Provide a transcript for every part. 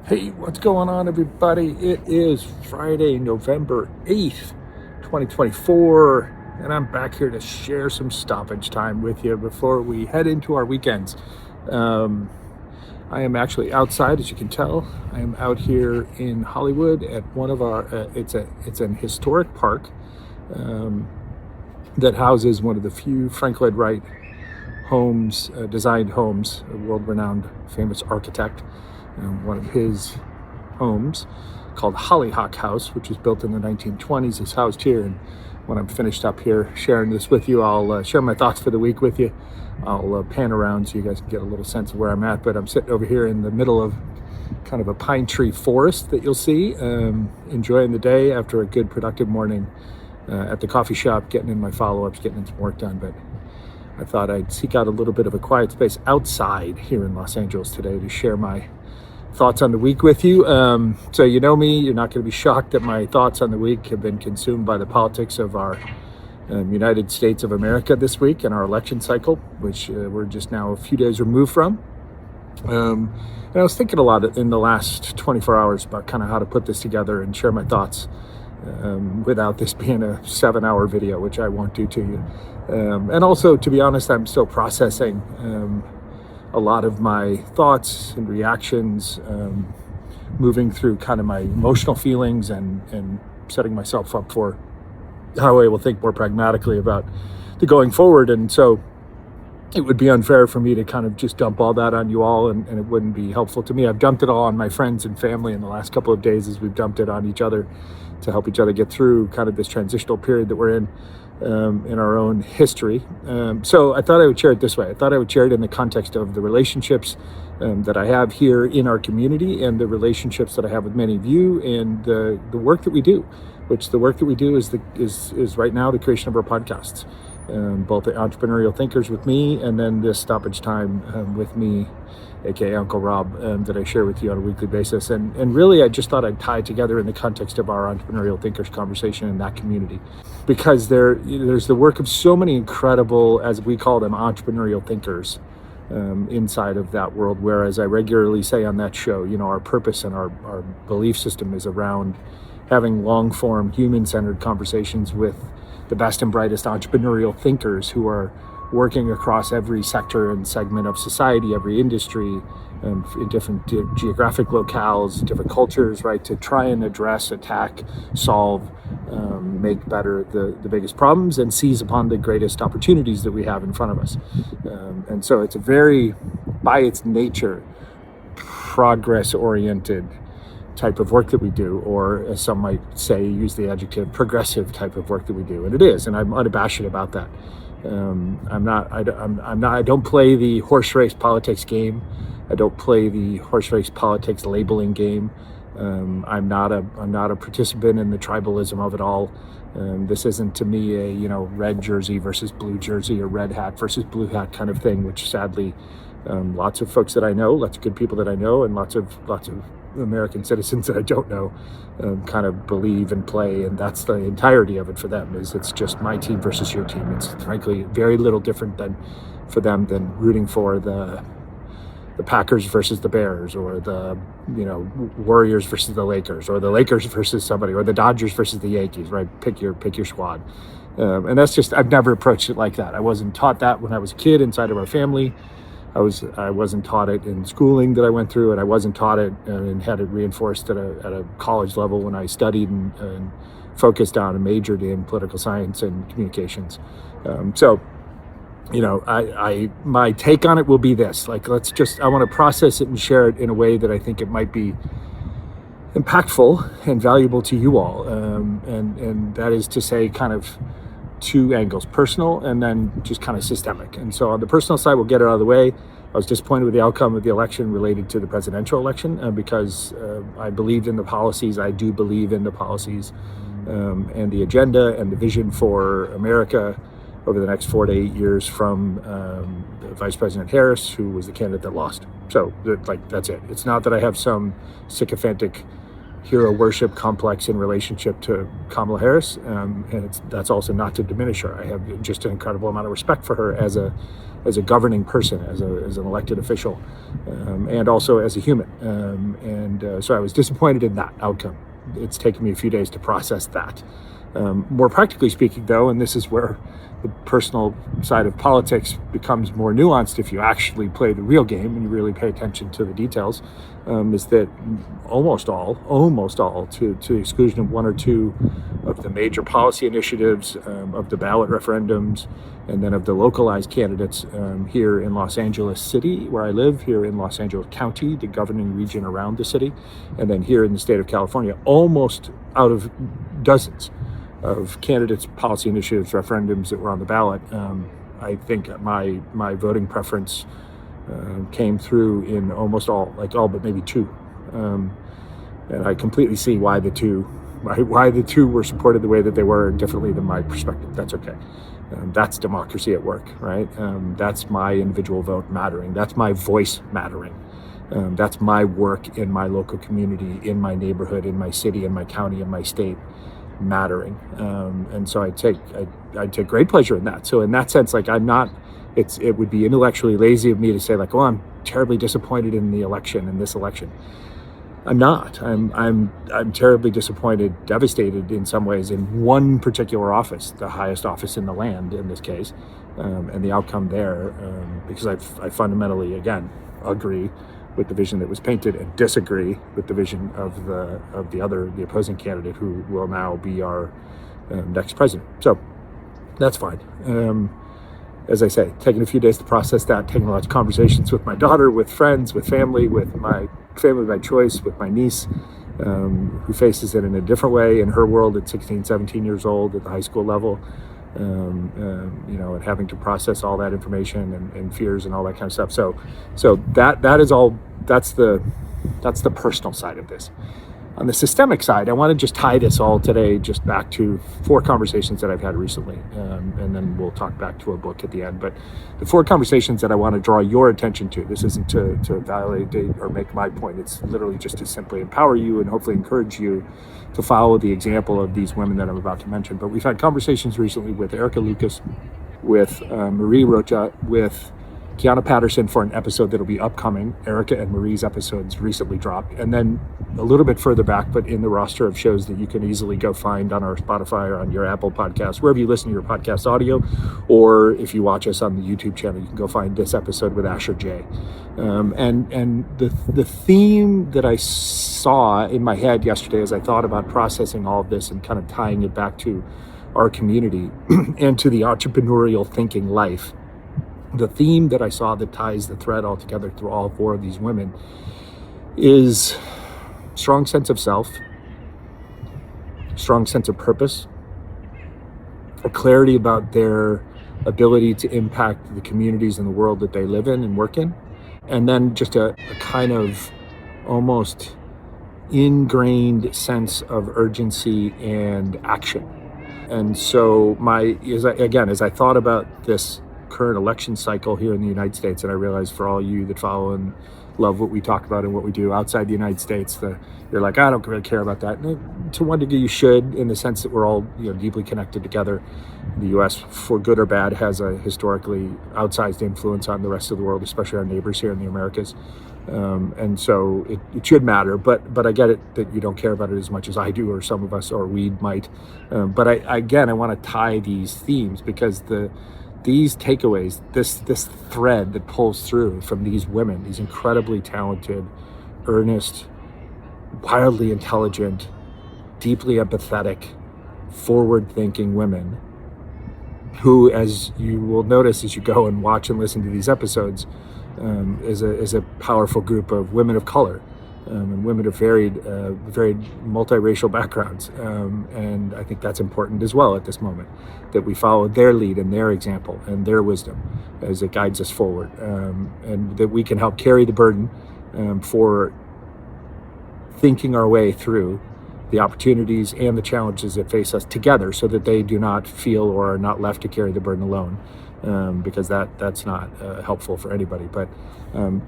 Hey, what's going on, everybody? It is Friday, November 8th, 2024, and I'm back here to share some stoppage time with you before we head into our weekends. I am actually outside, as you can tell. I am out here in Hollywood at one of our, it's an historic park that houses one of the few Frank Lloyd Wright homes, designed homes, a world-renowned famous architect. One of his homes called Hollyhock House, which was built in the 1920s, is housed here. And when I'm finished up here sharing this with you, I'll share my thoughts for the week with you. I'll pan around so you guys can get a little sense of where I'm at. But I'm sitting over here in the middle of kind of a pine tree forest that you'll see, enjoying the day after a good productive morning at the coffee shop, getting in my follow-ups, getting some work done. But I thought I'd seek out a little bit of a quiet space outside here in Los Angeles today to share my thoughts on the week with you. So you know me, you're not going to be shocked that my thoughts on the week have been consumed by the politics of our United States of America this week and our election cycle, which we're just now a few days removed from. And I was thinking a lot in the last 24 hours about kind of how to put this together and share my thoughts without this being a 7-hour video, which I won't do to you. And also, to be honest, I'm still processing a lot of my thoughts and reactions, moving through kind of my emotional feelings and setting myself up for how I will think more pragmatically about the going forward. And so it would be unfair for me to kind of just dump all that on you all, and it wouldn't be helpful to me. I've dumped it all on my friends and family in the last couple of days as we've dumped it on each other to help each other get through kind of this transitional period that we're in our own history. So I thought I would share it this way. I thought I would share it in the context of the relationships that I have here in our community, and the relationships that I have with many of you, and the work that we do, which the work that we do is right now the creation of our podcasts, both the Entrepreneurial Thinkers with me, and then this Stoppage Time with me, aka Uncle Rob, that I share with you on a weekly basis. And really, I just thought I'd tie it together in the context of our Entrepreneurial Thinkers conversation in that community, because there's the work of so many incredible, as we call them, entrepreneurial thinkers inside of that world. Whereas I regularly say on that show, our purpose and our belief system is around having long-form, human-centered conversations with the best and brightest entrepreneurial thinkers who are working across every sector and segment of society, every industry, in different geographic locales, different cultures, right, to try and address, attack, solve, make better the biggest problems, and seize upon the greatest opportunities that we have in front of us. And so it's a very, by its nature, progress-oriented type of work that we do, or as some might say, use the adjective progressive type of work that we do. And it is, and I'm unabashed about that. I don't play the horse race politics game. I don't play the horse race politics labeling game. I'm not a participant in the tribalism of it all. This isn't to me a red jersey versus blue jersey, or red hat versus blue hat kind of thing, which sadly lots of folks that I know, lots of good people that I know, and lots of American citizens that I don't know kind of believe and play, and that's the entirety of it for them. Is it's just my team versus your team. It's frankly very little different for them than rooting for the Packers versus the Bears, or the Warriors versus the Lakers, or the Lakers versus somebody, or the Dodgers versus the Yankees. Right? Pick your squad. And that's just, I've never approached it like that. I wasn't taught that when I was a kid inside of our family. I wasn't taught it in schooling that I went through, and I wasn't taught it and had it reinforced at a college level when I studied and focused on and majored in political science and communications. So my take on it will be this: I want to process it and share it in a way that I think it might be impactful and valuable to you all, and that is to say, kind of two angles: personal and then just kind of systemic. And so on the personal side, we'll get it out of the way. I was disappointed with the outcome of the election related to the presidential election, because I believed in the policies. I do believe in the policies and the agenda and the vision for America over the next 4 to 8 years from Vice President Harris, who was the candidate that lost. So that's it. It's not that I have some sycophantic hero worship complex in relationship to Kamala Harris, and that's also not to diminish her. I have just an incredible amount of respect for her as as a governing person, as an elected official, and also as a human. So I was disappointed in that outcome. It's taken me a few days to process that. More practically speaking, though, and this is where the personal side of politics becomes more nuanced if you actually play the real game and you really pay attention to the details, is that almost all, to the exclusion of one or two of the major policy initiatives, of the ballot referendums, and then of the localized candidates here in Los Angeles City, where I live, here in Los Angeles County, the governing region around the city, and then here in the state of California, almost out of dozens of candidates, policy initiatives, referendums that were on the ballot, I think my voting preference came through in almost all but maybe two, and I completely see why the two were supported the way that they were, differently than my perspective. That's okay. That's democracy at work, right? That's my individual vote mattering. That's my voice mattering. That's my work in my local community, in my neighborhood, in my city, in my county, in my state mattering. And so I take great pleasure in that. So in that sense, like, it would be intellectually lazy of me to say, like, oh, I'm terribly disappointed in this election. I'm not. I'm terribly disappointed, devastated in some ways, in one particular office, the highest office in the land in this case, and the outcome there, because I fundamentally, again, agree with the vision that was painted and disagree with the vision of the opposing candidate, who will now be our next president. So that's fine. As I say, taking a few days to process that, taking lots of conversations with my daughter, with friends, with family, with my family by choice, with my niece, who faces it in a different way in her world at 16, 17 years old at the high school level, and having to process all that information and fears and all that kind of stuff. So that is all, that's the personal side of this. On the systemic side, I want to just tie this all today just back to 4 conversations that I've had recently, and then we'll talk back to a book at the end. But the 4 conversations that I want to draw your attention to, this isn't to validate or make my point, it's literally just to simply empower you and hopefully encourage you to follow the example of these women that I'm about to mention. But we've had conversations recently with Erika Lucas, with Rocha, with Qiana Patterson for an episode that'll be upcoming. Erika and Marie's episodes recently dropped. And then a little bit further back, but in the roster of shows that you can easily go find on our Spotify or on your Apple podcast, wherever you listen to your podcast audio, or if you watch us on the YouTube channel, you can go find this episode with Asher J. And the theme that I saw in my head yesterday as I thought about processing all of this and kind of tying it back to our community and to the entrepreneurial thinking life, the theme that I saw that ties the thread all together through all 4 of these women is strong sense of self, strong sense of purpose, a clarity about their ability to impact the communities in the world that they live in and work in, and then just a kind of almost ingrained sense of urgency and action. And so as I thought about this current election cycle here in the United States, and I realize for all you that follow and love what we talk about and what we do outside the United States, you're like, I don't really care about that. And to one degree you should, in the sense that we're all deeply connected together. The U.S., for good or bad, has a historically outsized influence on the rest of the world, especially our neighbors here in the Americas. And so it should matter, but I get it that you don't care about it as much as I do, or some of us, or we might. But I want to tie these themes, because these takeaways, this thread that pulls through from these women, these incredibly talented, earnest, wildly intelligent, deeply empathetic, forward-thinking women, who, as you will notice as you go and watch and listen to these episodes, is a powerful group of women of color, and women of varied multiracial backgrounds. And I think that's important as well at this moment, that we follow their lead and their example and their wisdom as it guides us forward, and that we can help carry the burden for thinking our way through the opportunities and the challenges that face us together, so that they do not feel or are not left to carry the burden alone, because that's not helpful for anybody. But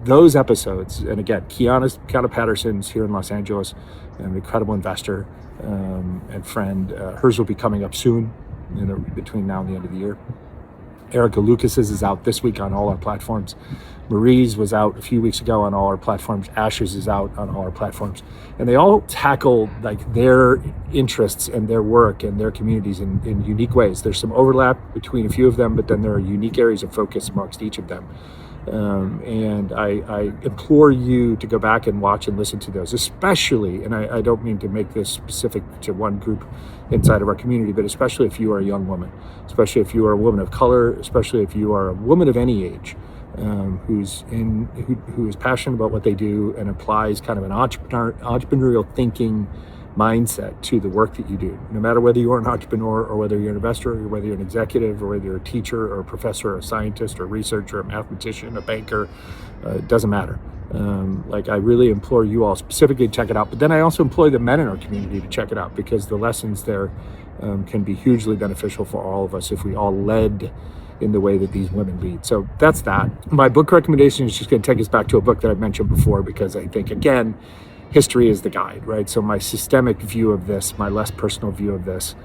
those episodes, and again, Qiana Patterson's here in Los Angeles, an incredible investor and friend. Hers will be coming up soon, between now and the end of the year. Erika Lucas's is out this week on all our platforms. Marie's was out a few weeks ago on all our platforms. Asher's is out on all our platforms. And they all tackle like their interests and their work and their communities in unique ways. There's some overlap between a few of them, but then there are unique areas of focus amongst each of them. And I implore you to go back and watch and listen to those, especially, and I don't mean to make this specific to one group inside of our community, but especially if you are a young woman, especially if you are a woman of color, especially if you are a woman of any age, who is passionate about what they do and applies kind of an entrepreneurial thinking mindset to the work that you do. No matter whether you are an entrepreneur or whether you're an investor or whether you're an executive or whether you're a teacher or a professor or a scientist or a researcher, a mathematician, a banker, it doesn't matter. I really implore you all specifically to check it out. But then I also employ the men in our community to check it out, because the lessons there can be hugely beneficial for all of us if we all led in the way that these women lead. So that's that. My book recommendation is just going to take us back to a book that I've mentioned before, because I think, again, history is the guide, right? So my systemic view of this, my less personal view of this,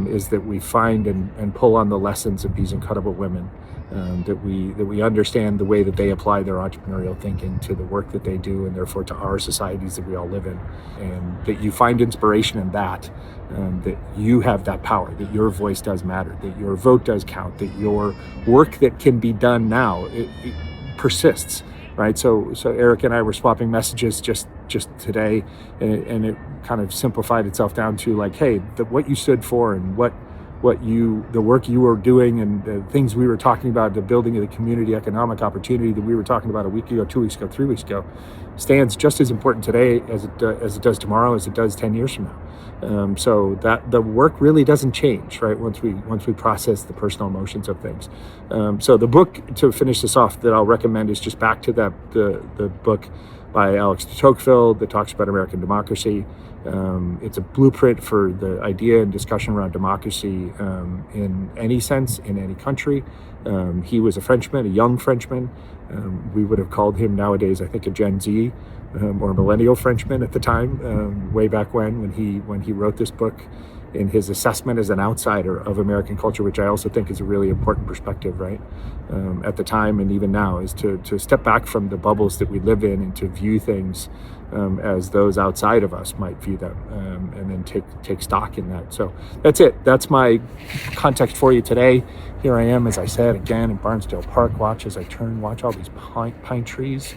is that we find and pull on the lessons of these incredible women, that we understand the way that they apply their entrepreneurial thinking to the work that they do, and therefore to our societies that we all live in, and that you find inspiration in that, that you have that power, that your voice does matter, that your vote does count, that your work that can be done now, it persists. Right, so Eric and I were swapping messages just today, and it kind of simplified itself down to like, hey, what you stood for and the work you were doing and the things we were talking about, the building of the community economic opportunity that we were talking about a week ago, 2 weeks ago, 3 weeks ago, stands just as important today as it does tomorrow, as it does 10 years from now. So that the work really doesn't change, right? Once we process the personal emotions of things. So the book, to finish this off, that I'll recommend is just back to the book by Alex de Tocqueville that talks about American democracy. It's a blueprint for the idea and discussion around democracy in any sense, in any country. He was a Frenchman, a young Frenchman. We would have called him nowadays, I think, a Gen Z or millennial Frenchman at the time, way back when he wrote this book, in his assessment as an outsider of American culture, which I also think is a really important perspective, right? At the time and even now, is to step back from the bubbles that we live in and to view things as those outside of us might view them, and then take stock in that. So that's it. That's my context for you today. Here I am, as I said, again in Barnsdale Park. Watch all these pine trees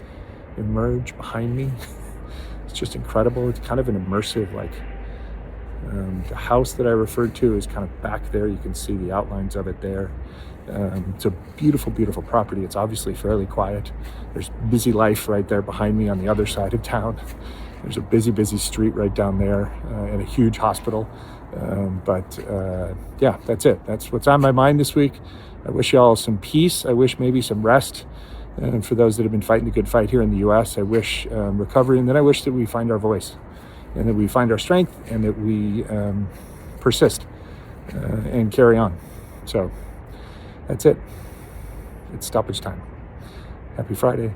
emerge behind me. It's just incredible. It's kind of an immersive, the house that I referred to is kind of back there. You can see the outlines of it there. It's a beautiful, beautiful property. It's obviously fairly quiet. There's busy life right there behind me on the other side of town. There's a busy, busy street right down there, and a huge hospital. Yeah, that's it. That's what's on my mind this week. I wish you all some peace. I wish maybe some rest. And for those that have been fighting the good fight here in the U.S., I wish recovery, and then I wish that we find our voice, and that we find our strength, and that we persist and carry on. So that's it. It's stoppage time. Happy Friday.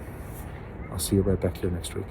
I'll see you right back here next week.